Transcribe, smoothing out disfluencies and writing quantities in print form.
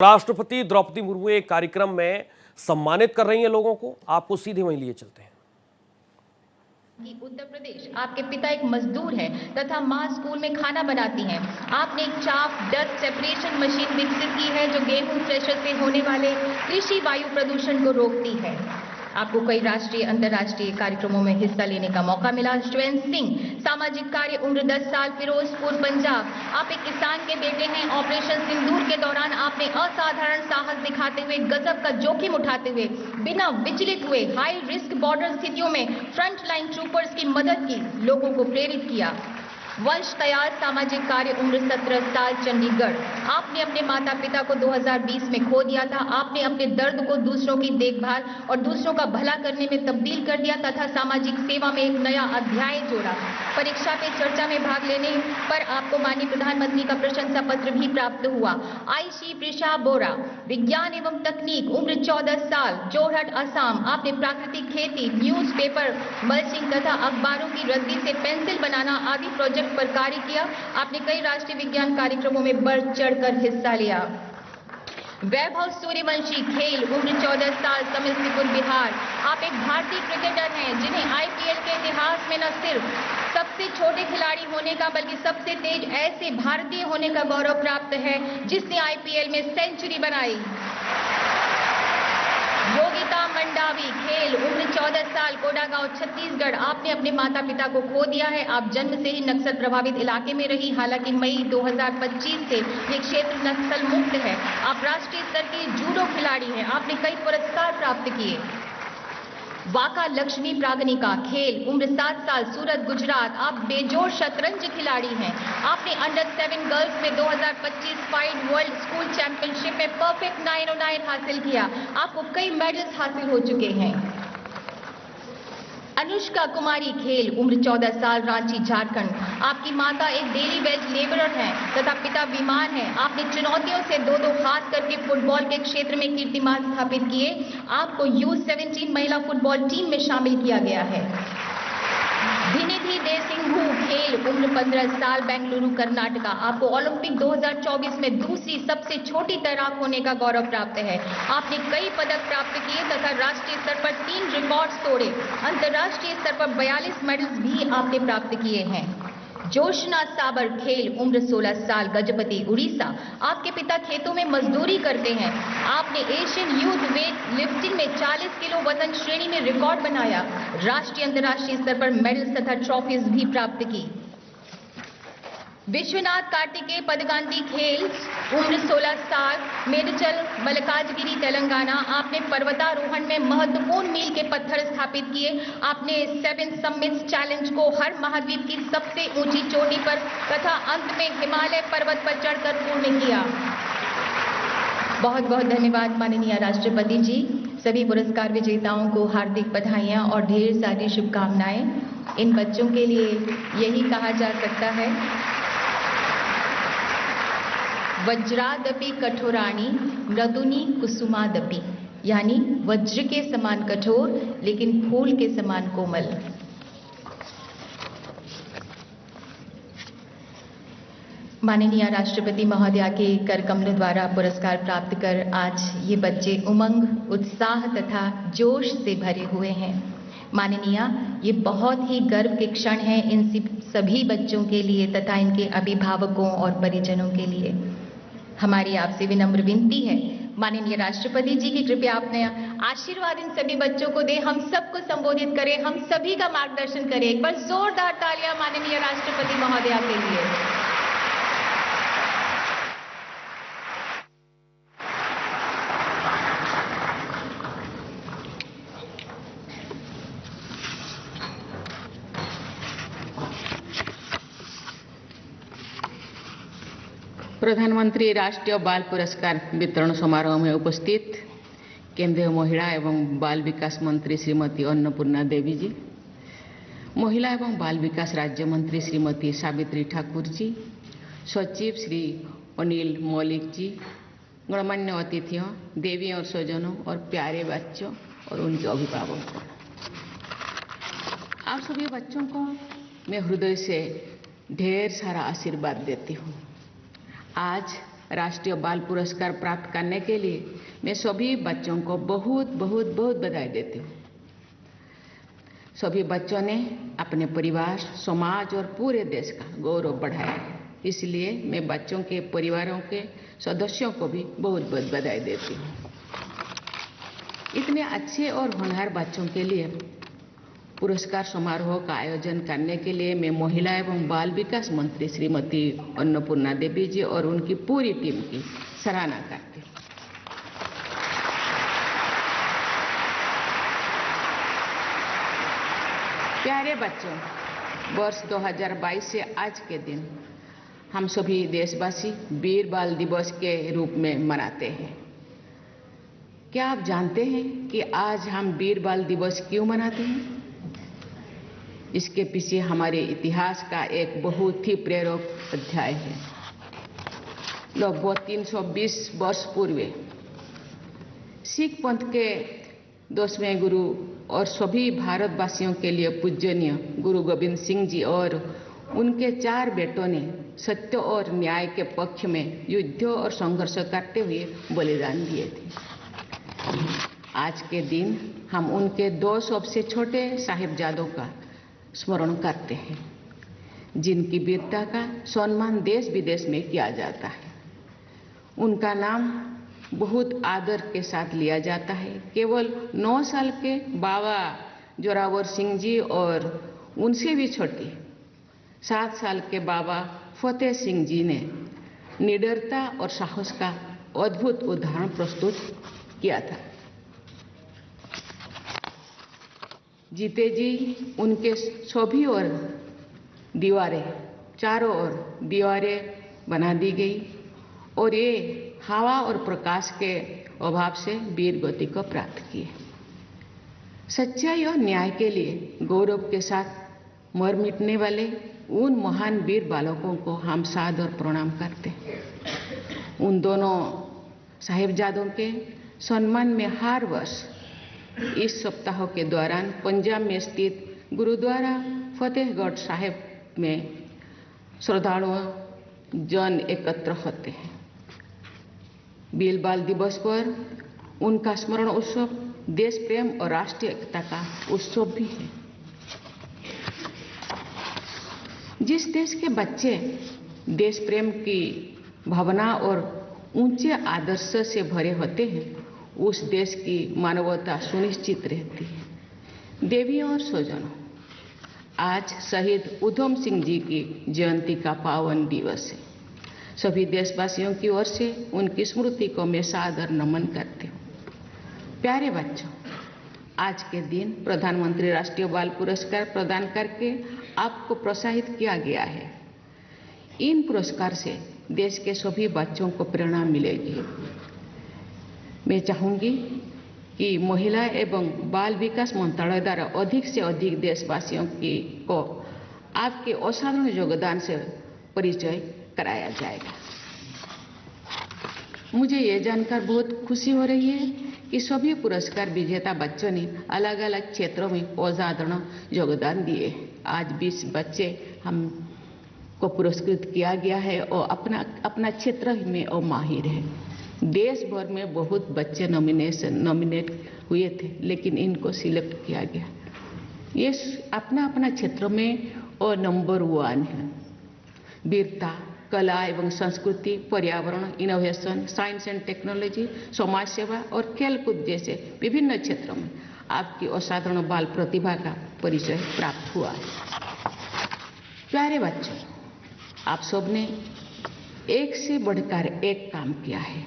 राष्ट्रपति द्रौपदी मुर्मू एक कार्यक्रम में सम्मानित कर रही हैं लोगों को। आपको सीधे वहीं लिए चलते हैं। उत्तर प्रदेश, आपके पिता एक मजदूर हैं तथा मां स्कूल में खाना बनाती हैं। आपने एक चाफ डस्ट सेपरेशन मशीन विकसित की है जो गेहूं थ्रेशर से होने वाले कृषि वायु प्रदूषण को रोकती है। आपको कई राष्ट्रीय अंतर्राष्ट्रीय कार्यक्रमों में हिस्सा लेने का मौका मिला। यशवंत सिंह, सामाजिक कार्य, उम्र 10 साल, फिरोजपुर, पंजाब। आप एक किसान के बेटे हैं। ऑपरेशन सिंदूर के दौरान आपने असाधारण साहस दिखाते हुए, गजब का जोखिम उठाते हुए, बिना विचलित हुए हाई रिस्क बॉर्डर स्थितियों में फ्रंट लाइन ट्रूपर्स की मदद की, लोगों को प्रेरित किया। वंश कयाल, सामाजिक कार्य, उम्र 17 साल, चंडीगढ़। आपने अपने माता पिता को 2020 में खो दिया था। आपने अपने दर्द को दूसरों की देखभाल और दूसरों का भला करने में तब्दील कर दिया तथा सामाजिक सेवा में एक नया अध्याय जोड़ा। परीक्षा पे चर्चा में भाग लेने पर आपको माननीय प्रधानमंत्री का प्रशंसा पत्र भी प्राप्त हुआ। आयशी प्रिशा बोरा, विज्ञान एवं तकनीक, उम्र 14 साल, जोरहट, असम। आपने प्राकृतिक खेती, न्यूज़पेपर मल्चिंग तथा अखबारों की रद्दी से पेंसिल बनाना आदि प्रोजेक्ट पर कार्य किया। आपने कई राष्ट्रीय विज्ञान कार्यक्रमों में बढ़ चढ़कर हिस्सा लिया। वैभव सूर्यवंशी, खेल, उम्र 14 साल, समस्तीपुर, बिहार। आप एक भारतीय क्रिकेटर हैं जिन्हें आईपीएल के इतिहास में न सिर्फ सबसे छोटे खिलाड़ी होने का बल्कि सबसे तेज ऐसे भारतीय होने का गौरव प्राप्त है जिसने आईपीएल में सेंचुरी बनाई। योगिता मंडावी, खेल, उम्र 14 साल, कोडागांव, छत्तीसगढ़। आपने अपने माता पिता को खो दिया है। आप जन्म से ही नक्सल प्रभावित इलाके में रही। हालांकि मई 2025 से ये क्षेत्र नक्सल मुक्त है। आप राष्ट्रीय स्तर के जूडो खिलाड़ी हैं। आपने कई पुरस्कार प्राप्त किए। वाका लक्ष्मी प्रागनिका, खेल, उम्र 7 साल, सूरत, गुजरात। आप बेजोड़ शतरंज खिलाड़ी हैं। आपने अंडर 7 गर्ल्स में 2025 फाइड वर्ल्ड स्कूल चैंपियनशिप में परफेक्ट 909 हासिल किया। आपको कई मेडल्स हासिल हो चुके हैं। अनुष्का कुमारी, खेल, उम्र 14 साल, रांची, झारखंड। आपकी माता एक डेली वेज लेबरर हैं तथा पिता बीमार हैं। आपने चुनौतियों से दो हाथ करके फुटबॉल के क्षेत्र में कीर्तिमान स्थापित किए। आपको U17 महिला फुटबॉल टीम में शामिल किया गया है। धिनिधि देसिंघू, खेल, उम्र 15 साल, बेंगलुरु, कर्नाटका। आपको ओलंपिक 2024 में दूसरी सबसे छोटी तैराक होने का गौरव प्राप्त है। आपने कई पदक प्राप्त किए तथा राष्ट्रीय स्तर पर 3 रिकॉर्ड्स तोड़े। अंतर्राष्ट्रीय स्तर पर 42 मेडल्स भी आपने प्राप्त किए हैं। जोशना साबर, खेल, उम्र 16 साल, गजपति, उड़ीसा। आपके पिता खेतों में मजदूरी करते हैं। आपने एशियन यूथ वेट लिफ्टिंग में 40 किलो वजन श्रेणी में रिकॉर्ड बनाया। राष्ट्रीय अंतर्राष्ट्रीय स्तर पर मेडल्स तथा ट्रॉफीज भी प्राप्त की। विश्वनाथ कार्तिकेय पदगांधी, खेल, उम्र 16 साल, मेडचल, मल्काजगिरी, तेलंगाना। आपने पर्वतारोहण में महत्वपूर्ण मील के पत्थर स्थापित किए। आपने 7 समिट्स चैलेंज को हर महाद्वीप की सबसे ऊंची चोटी पर तथा अंत में हिमालय पर्वत पर चढ़कर पूर्ण किया। बहुत बहुत धन्यवाद माननीय राष्ट्रपति जी। सभी पुरस्कार विजेताओं को हार्दिक बधाइयां और ढेर सारी शुभकामनाएं। इन बच्चों के लिए यही कहा जा सकता है, वज्रादपि कठोराणी मृदुनी कुसुमादपि, यानी वज्र के समान कठोर लेकिन फूल के समान कोमल। माननीय राष्ट्रपति महोदया के कर कमल द्वारा पुरस्कार प्राप्त कर आज ये बच्चे उमंग, उत्साह तथा जोश से भरे हुए हैं। माननीय, ये बहुत ही गर्व के क्षण है इन सभी बच्चों के लिए तथा इनके अभिभावकों और परिजनों के लिए। हमारी आपसे विनम्र विनती है माननीय राष्ट्रपति जी की कृपया अपने आशीर्वाद इन सभी बच्चों को दे, हम सबको संबोधित करें, हम सभी का मार्गदर्शन करें। एक बार जोरदार तालियां माननीय राष्ट्रपति महोदया के लिए। प्रधानमंत्री राष्ट्रीय बाल पुरस्कार वितरण समारोह में उपस्थित केंद्रीय महिला एवं बाल विकास मंत्री श्रीमती अन्नपूर्णा देवी जी, महिला एवं बाल विकास राज्य मंत्री श्रीमती सावित्री ठाकुर जी, सचिव श्री अनिल मौलिक जी, गणमान्य अतिथियों, देवी और स्वजनों और प्यारे बच्चों और उनके अभिभावकों, आप सभी बच्चों को मैं हृदय से ढेर सारा आशीर्वाद देती हूँ। आज राष्ट्रीय बाल पुरस्कार प्राप्त करने के लिए मैं सभी बच्चों को बहुत बहुत बहुत बधाई देती हूँ। सभी बच्चों ने अपने परिवार, समाज और पूरे देश का गौरव बढ़ाया है। इसलिए मैं बच्चों के परिवारों के सदस्यों को भी बहुत बहुत बधाई देती हूँ। इतने अच्छे और होनहार बच्चों के लिए पुरस्कार समारोह का आयोजन करने के लिए मैं महिला एवं बाल विकास मंत्री श्रीमती अन्नपूर्णा देवी जी और उनकी पूरी टीम की सराहना करती हूँ। प्यारे बच्चों, वर्ष 2022 से आज के दिन हम सभी देशवासी वीर बाल दिवस के रूप में मनाते हैं। क्या आप जानते हैं कि आज हम वीर बाल दिवस क्यों मनाते हैं? इसके पीछे हमारे इतिहास का एक बहुत ही प्रेरक अध्याय है। लगभग 320 वर्ष पूर्व सिख पंथ के 10वें गुरु और सभी भारतवासियों के लिए पूजनीय गुरु गोविंद सिंह जी और उनके 4 बेटों ने सत्य और न्याय के पक्ष में युद्ध और संघर्ष करते हुए बलिदान दिए थे। आज के दिन हम उनके 2 सबसे छोटे साहिबजादों का स्मरण करते हैं, जिनकी वीरता का सम्मान देश विदेश में किया जाता है। उनका नाम बहुत आदर के साथ लिया जाता है। केवल 9 साल के बाबा जोरावर सिंह जी और उनसे भी छोटे 7 साल के बाबा फतेह सिंह जी ने निडरता और साहस का अद्भुत उदाहरण प्रस्तुत किया था। जीते जी उनके सभी ओर दीवारें, चारों ओर दीवारें बना दी गई और ये हवा और प्रकाश के अभाव से वीर गति को प्राप्त किए। सच्चाई और न्याय के लिए गौरव के साथ मर मिटने वाले उन महान वीर बालकों को हम सादर प्रणाम करते हैं। उन दोनों साहिबजादों के सम्मान में हर वर्ष इस सप्ताह के दौरान पंजाब में स्थित गुरुद्वारा फतेहगढ़ साहिब में श्रद्धालु जन एकत्र होते हैं। वीर बाल दिवस पर उनका स्मरण उत्सव देश प्रेम और राष्ट्रीय एकता का उत्सव भी है। जिस देश के बच्चे देश प्रेम की भावना और ऊंचे आदर्श से भरे होते हैं, उस देश की मानवता सुनिश्चित रहती है। देवियों और स्वजनों, आज शहीद उधम सिंह जी की जयंती का पावन दिवस है। सभी देशवासियों की ओर से उनकी स्मृति को मैं सादर नमन करती हूँ। प्यारे बच्चों, आज के दिन प्रधानमंत्री राष्ट्रीय बाल पुरस्कार प्रदान करके आपको प्रोत्साहित किया गया है। इन पुरस्कार से देश के सभी बच्चों को प्रेरणा मिलेगी। मैं चाहूंगी कि महिला एवं बाल विकास मंत्रालय द्वारा अधिक से अधिक देशवासियों को आपके असाधारण योगदान से परिचय कराया जाएगा। मुझे ये जानकर बहुत खुशी हो रही है कि सभी पुरस्कार विजेता बच्चों ने अलग अलग क्षेत्रों में असाधारण योगदान दिए। आज 20 बच्चे हमको पुरस्कृत किया गया है और अपना क्षेत्र में और माहिर है। देश भर में बहुत बच्चे नॉमिनेट हुए थे, लेकिन इनको सिलेक्ट किया गया। ये अपना क्षेत्र में और नंबर 1 है। वीरता, कला एवं संस्कृति, पर्यावरण, इनोवेशन, साइंस एंड टेक्नोलॉजी, समाज सेवा और खेलकूद जैसे विभिन्न क्षेत्रों में आपकी असाधारण बाल प्रतिभा का परिचय प्राप्त हुआ है। प्यारे बच्चों, आप सबने एक से बढ़कर एक काम किया है।